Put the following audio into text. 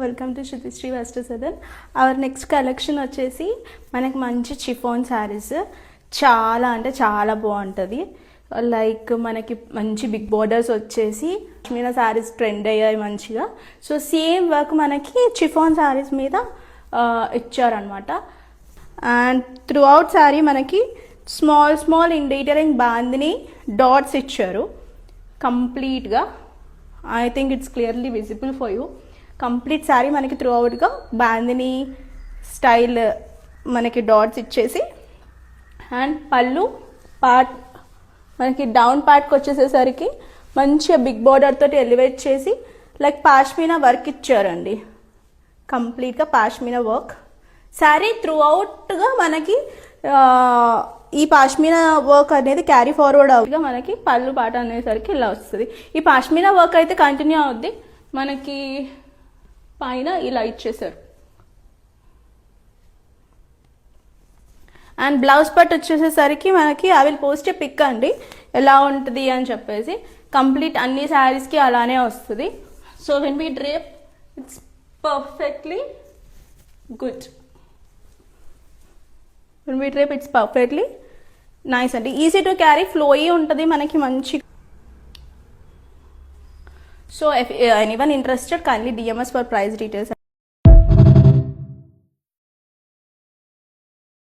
Welcome to Shrutishri west Sadan. Our next collection వచ్చేసి మనకి మంచి చిఫాన్ శారీస్, చాలా అంటే చాలా బాగుంటుంది. లైక్ మనకి మంచి బిగ్ బోర్డర్స్ వచ్చేసి మీద శారీస్ ట్రెండ్ అయ్యాయి మంచిగా. సో సేమ్ వర్క్ మనకి చిఫాన్ శారీస్ మీద ఇచ్చారనమాట. అండ్ త్రూ అవుట్ శారీ మనకి small small in detailing bandhani dots ఇచ్చారు కంప్లీట్గా. I think it's clearly visible for you. Complete sari మనకి త్రూ అవుట్గా బాందిని స్టైల్ మనకి డాట్స్ ఇచ్చేసి, అండ్ పళ్ళు పార్ట్ మనకి డౌన్ పార్ట్కి వచ్చేసేసరికి మంచిగా బిగ్ బార్డర్ తోటి ఎలివేట్ చేసి లైక్ పాష్మీనా వర్క్ ఇచ్చారండి. కంప్లీట్గా పాష్మీనా వర్క్. శారీ త్రూ అవుట్గా మనకి ఈ పాష్మీనా వర్క్ అనేది క్యారీ ఫార్వర్డ్ అవుతుందిగా మనకి పళ్ళు పాట అనేసరికి ఇలా వస్తుంది. ఈ పాష్మీనా వర్క్ అయితే కంటిన్యూ అవుద్ది. మనకి పైన ఇలా ఇచ్చేసారు. అండ్ బ్లౌజ్ పట్ వచ్చేసేసరికి మనకి I will post a pic అండి ఎలా ఉంటుంది అని చెప్పేసి. కంప్లీట్ అన్ని శారీస్కి అలానే వస్తుంది. So when we drape it's perfectly good. When we drape it's perfectly nice అండి. ఈజీ టు క్యారీ, ఫ్లోయీ ఉంటుంది మనకి మంచి. So if anyone interested, kindly DM us for price details.